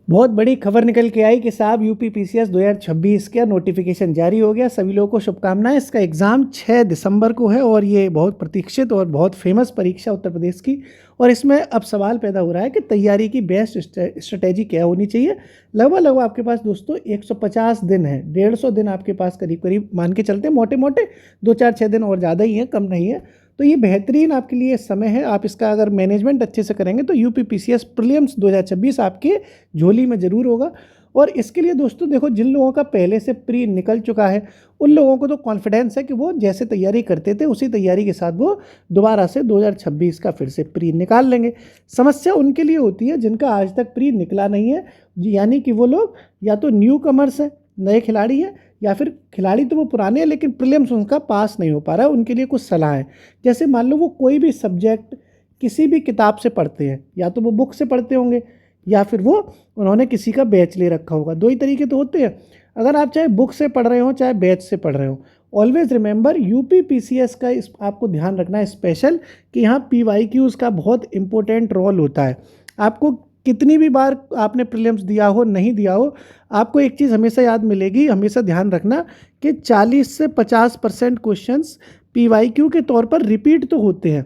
बहुत बड़ी खबर निकल के आई कि साहब यूपी पीसीएस 2026 का नोटिफिकेशन जारी हो गया। सभी लोगों को शुभकामनाएं। इसका एग्ज़ाम 6 दिसंबर को है और ये बहुत प्रतीक्षित और बहुत फेमस परीक्षा उत्तर प्रदेश की। और इसमें अब सवाल पैदा हो रहा है कि तैयारी की बेस्ट स्ट्रेटेजी क्या होनी चाहिए। लगभग आपके पास दोस्तों 150 दिन है, 150 दिन आपके पास करीब करीब मान के चलते हैं, मोटे मोटे 2-4-6 दिन और ज़्यादा ही हैं, कम नहीं है। तो ये बेहतरीन आपके लिए समय है। आप इसका अगर मैनेजमेंट अच्छे से करेंगे तो यूपी पीसीएस प्रीलिम्स 2026 आपके झोली में ज़रूर होगा। और इसके लिए दोस्तों देखो, जिन लोगों का पहले से प्री निकल चुका है उन लोगों को तो कॉन्फिडेंस है कि वो जैसे तैयारी करते थे उसी तैयारी के साथ वो दोबारा से 2026 का फिर से प्री निकाल लेंगे। समस्या उनके लिए होती है जिनका आज तक प्री निकला नहीं है, यानी कि वो लोग या तो न्यू कमर्स हैं, नए खिलाड़ी हैं, या फिर खिलाड़ी तो वो पुराने हैं लेकिन प्रीलिम्स उनका पास नहीं हो पा रहा है। उनके लिए कुछ सलाह है। जैसे मान लो वो कोई भी सब्जेक्ट किसी भी किताब से पढ़ते हैं, या तो वो बुक से पढ़ते होंगे या फिर वो उन्होंने किसी का बैच ले रखा होगा। दो ही तरीके तो होते हैं। अगर आप चाहे बुक से पढ़ रहे हो चाहे बैच से पढ़ रहे हो, ऑलवेज रिमेंबर यूपी पीसीएस का इस आपको ध्यान रखना है स्पेशल कि यहाँ पीवाईक्यूज़ का बहुत इंपॉर्टेंट रोल होता है। आपको कितनी भी बार आपने प्रीलिम्स दिया हो नहीं दिया हो, आपको एक चीज़ हमेशा याद मिलेगी, हमेशा ध्यान रखना कि 40 से 50% क्वेश्चंस पीवाईक्यू के तौर पर रिपीट तो होते हैं।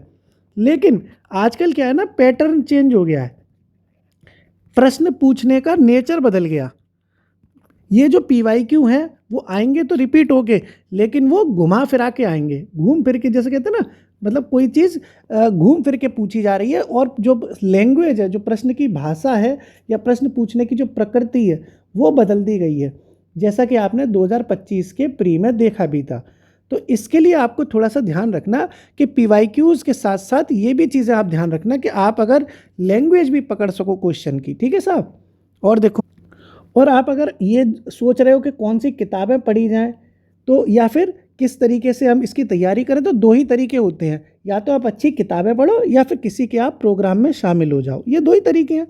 लेकिन आजकल क्या है ना, पैटर्न चेंज हो गया है, प्रश्न पूछने का नेचर बदल गया। ये जो पीवाईक्यू हैं वो आएंगे तो रिपीट होके, लेकिन वो घुमा फिरा के आएंगे, घूम फिर के, जैसे कहते हैं ना, मतलब कोई चीज़ घूम फिर के पूछी जा रही है। और जो लैंग्वेज है, जो प्रश्न की भाषा है या प्रश्न पूछने की जो प्रकृति है वो बदल दी गई है, जैसा कि आपने 2025 के प्री में देखा भी था। तो इसके लिए आपको थोड़ा सा ध्यान रखना कि पीवाईक्यूज़ के साथ साथ ये भी चीज़ें आप ध्यान रखना कि आप अगर लैंग्वेज भी पकड़ सको क्वेश्चन की, ठीक है साहब। और देखो, और आप अगर ये सोच रहे हो कि कौन सी किताबें पढ़ी जाएं तो या फिर किस तरीके से हम इसकी तैयारी करें, तो दो ही तरीके होते हैं, या तो आप अच्छी किताबें पढ़ो या फिर किसी के आप प्रोग्राम में शामिल हो जाओ। ये दो ही तरीके हैं।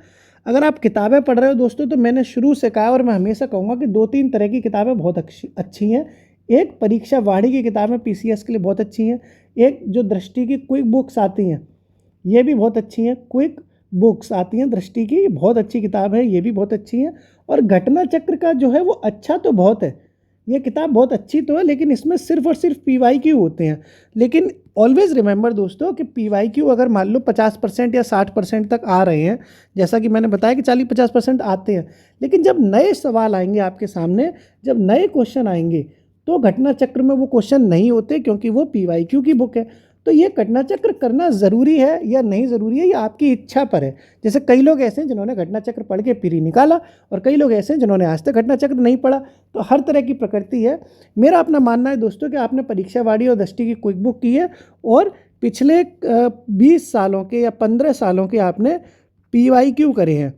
अगर आप किताबें पढ़ रहे हो दोस्तों, तो मैंने शुरू से कहा और मैं हमेशा कहूँगा कि 2-3 तरह की किताबें बहुत अच्छी हैं। एक परीक्षा वाणी की किताबें पीसीएस के लिए बहुत अच्छी हैं। एक जो दृष्टि की क्विक बुक्स आती हैं ये भी बहुत अच्छी हैं। क्विक बुक्स आती हैं दृष्टि की, बहुत अच्छी किताब है, ये भी बहुत अच्छी है। और घटना चक्र का जो है वो अच्छा तो बहुत है, ये किताब बहुत अच्छी तो है, लेकिन इसमें सिर्फ और सिर्फ पीवाईक्यू होते हैं। लेकिन ऑलवेज रिमेंबर दोस्तों कि पीवाईक्यू अगर मान लो 50% या 60% तक आ रहे हैं, जैसा कि मैंने बताया कि 40-50% आते हैं, लेकिन जब नए सवाल आएंगे आपके सामने, जब नए क्वेश्चन आएंगे, तो घटना चक्र में वो क्वेश्चन नहीं होते, क्योंकि वो पीवाईक्यू की बुक है। तो ये घटना चक्र करना ज़रूरी है या नहीं ज़रूरी है, ये आपकी इच्छा पर है। जैसे कई लोग ऐसे हैं जिन्होंने घटना चक्र पढ़ के प्री निकाला, और कई लोग ऐसे हैं जिन्होंने आज तक घटना चक्र नहीं पढ़ा। तो हर तरह की प्रकृति है। मेरा अपना मानना है दोस्तों कि आपने परीक्षा वाणी और दृष्टि की क्विक बुक की है, और पिछले 20 सालों के या 15 सालों के आपने पीवाईक्यू करे हैं।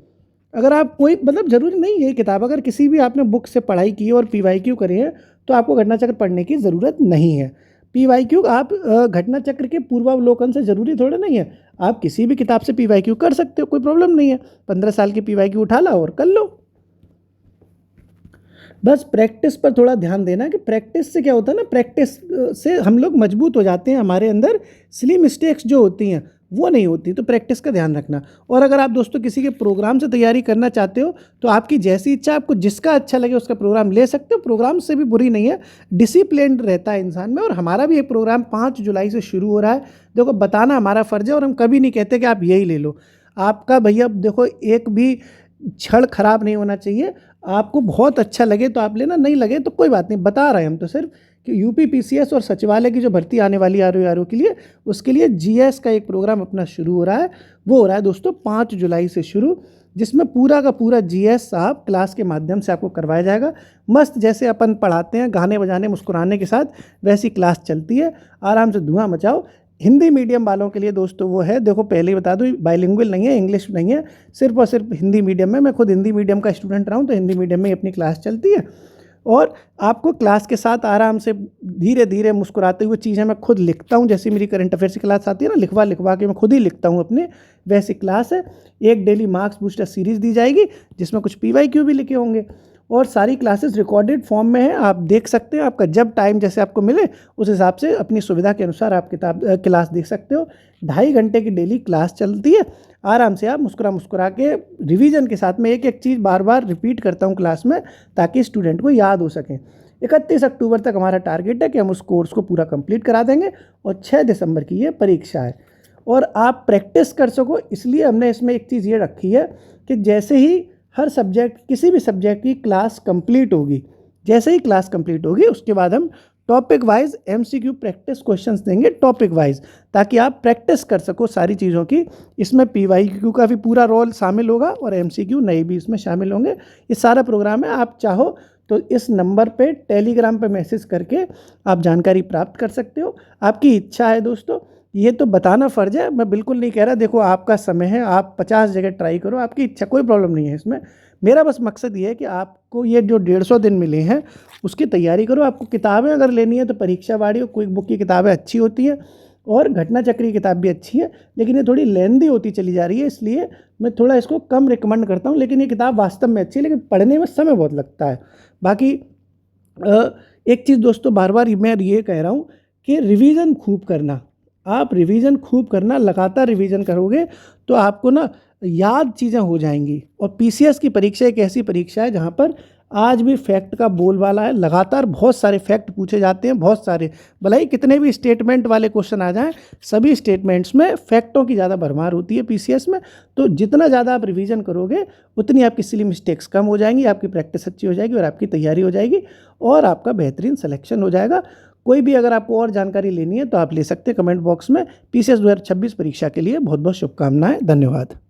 अगर आप कोई, मतलब ज़रूरी नहीं ये किताब, अगर किसी भी आपने बुक से पढ़ाई की और पीवाईक्यू करे हैं तो आपको घटना चक्र पढ़ने की ज़रूरत नहीं है। पीवाईक्यू आप घटना चक्र के पूर्वावलोकन से ज़रूरी थोड़ा नहीं है, आप किसी भी किताब से पीवाईक्यू कर सकते हो, कोई प्रॉब्लम नहीं है। 15 साल की पीवाईक्यू उठा ला और कर लो। बस प्रैक्टिस पर थोड़ा ध्यान देना कि प्रैक्टिस से क्या होता है ना, प्रैक्टिस से हम लोग मजबूत हो जाते हैं, हमारे अंदर सिली मिस्टेक्स जो होती हैं वो नहीं होती। तो प्रैक्टिस का ध्यान रखना। और अगर आप दोस्तों किसी के प्रोग्राम से तैयारी करना चाहते हो तो आपकी जैसी इच्छा, आपको जिसका अच्छा लगे उसका प्रोग्राम ले सकते हो। प्रोग्राम से भी बुरी नहीं है, डिसिप्लिन रहता है इंसान में। और हमारा भी एक प्रोग्राम 5 जुलाई से शुरू हो रहा है। देखो, बताना हमारा फ़र्ज़ है और हम कभी नहीं कहते कि आप यही ले लो। आपका भैया देखो, एक भी क्षण खराब नहीं होना चाहिए। आपको बहुत अच्छा लगे तो आप लेना, नहीं लगे तो कोई बात नहीं। बता रहे हैं हम तो सिर्फ कि यूपी पीसीएस और सचिवालय की जो भर्ती आने वाली आरओ के लिए, उसके लिए जीएस का एक प्रोग्राम अपना शुरू हो रहा है। वो हो रहा है दोस्तों 5 जुलाई से शुरू, जिसमें पूरा का पूरा जीएस साहब क्लास के माध्यम से आपको करवाया जाएगा। मस्त जैसे अपन पढ़ाते हैं गाने बजाने मुस्कुराने के साथ, वैसी क्लास चलती है। आराम से धुआं मचाओ। हिंदी मीडियम वालों के लिए दोस्तों वो है, देखो पहले ही बता दूँ, बाइलिंगुअल नहीं है, इंग्लिश नहीं है, सिर्फ और सिर्फ हिंदी मीडियम में। मैं खुद हिंदी मीडियम का स्टूडेंट रहा हूँ, तो हिंदी मीडियम में ही अपनी क्लास चलती है। और आपको क्लास के साथ आराम से धीरे धीरे मुस्कुराते हुए चीज़ें मैं खुद लिखता हूँ, जैसे मेरी करंट अफेयर्स की क्लास आती है ना, लिखवा लिखवा के मैं खुद ही लिखता हूँ अपने, वैसी क्लास है। एक डेली मार्क्स बूस्टर सीरीज़ दी जाएगी जिसमें कुछ पीवाईक्यू भी लिखे होंगे। और सारी क्लासेस रिकॉर्डेड फॉर्म में है, आप देख सकते हैं। आपका जब टाइम जैसे आपको मिले उस हिसाब से अपनी सुविधा के अनुसार आप क्लास देख सकते हो। 2.5 घंटे की डेली क्लास चलती है। आराम से आप मुस्कुरा के रिवीजन के साथ में एक एक चीज़ बार बार रिपीट करता हूँ क्लास में, ताकि स्टूडेंट को याद हो सके। 31 अक्टूबर तक हमारा टारगेट है कि हम उस कोर्स को पूरा कंप्लीट करा देंगे और 6 दिसंबर की ये परीक्षा है। और आप प्रैक्टिस कर सको, इसलिए हमने इसमें एक चीज़ ये रखी है कि जैसे ही हर सब्जेक्ट, किसी भी सब्जेक्ट की क्लास कंप्लीट होगी, जैसे ही क्लास कंप्लीट होगी उसके बाद हम topic wise MCQ practice questions देंगे टॉपिक वाइज, ताकि आप प्रैक्टिस कर सको सारी चीज़ों की। इसमें PYQ का भी पूरा रोल शामिल होगा और MCQ नए भी इसमें शामिल होंगे। ये सारा प्रोग्राम है। आप चाहो तो इस नंबर पे टेलीग्राम पे मैसेज करके आप जानकारी प्राप्त कर सकते हो। आपकी इच्छा है दोस्तों, ये तो बताना फ़र्ज़ है, मैं बिल्कुल नहीं कह रहा। देखो आपका समय है, आप 50 जगह ट्राई करो, आपकी इच्छा, कोई प्रॉब्लम नहीं है इसमें। मेरा बस मकसद ये है कि आपको ये जो 150 दिन मिले हैं उसकी तैयारी करो। आपको किताबें अगर लेनी है तो परीक्षा वाड़ी और क्विक बुक की किताबें अच्छी होती हैं, और घटना चक्र की किताब भी अच्छी है, लेकिन ये थोड़ी लेंदी होती चली जा रही है, इसलिए मैं थोड़ा इसको कम रिकमेंड करता हूँ। लेकिन ये किताब वास्तव में अच्छी है, लेकिन पढ़ने में समय बहुत लगता है। बाकी एक चीज़ दोस्तों बार बार मैं ये कह रहा हूँ कि रिवीजन खूब करना। आप रिवीजन खूब करना, लगातार रिवीजन करोगे तो आपको ना याद चीज़ें हो जाएंगी। और PCS की परीक्षा एक ऐसी परीक्षा है जहाँ पर आज भी फैक्ट का बोलबाला है। लगातार बहुत सारे फैक्ट पूछे जाते हैं, बहुत सारे, भले ही कितने भी स्टेटमेंट वाले क्वेश्चन आ जाएं, सभी स्टेटमेंट्स में फैक्टों की ज़्यादा भरमार होती है PCS में। तो जितना ज़्यादा आप रिवीजन करोगे उतनी आपकी सिली मिस्टेक्स कम हो जाएंगी, आपकी प्रैक्टिस अच्छी हो जाएगी और आपकी तैयारी हो जाएगी और आपका बेहतरीन सिलेक्शन हो जाएगा। कोई भी अगर आपको और जानकारी लेनी है तो आप ले सकते हैं कमेंट बॉक्स में। PCS 2026 परीक्षा के लिए बहुत बहुत शुभकामनाएं। धन्यवाद।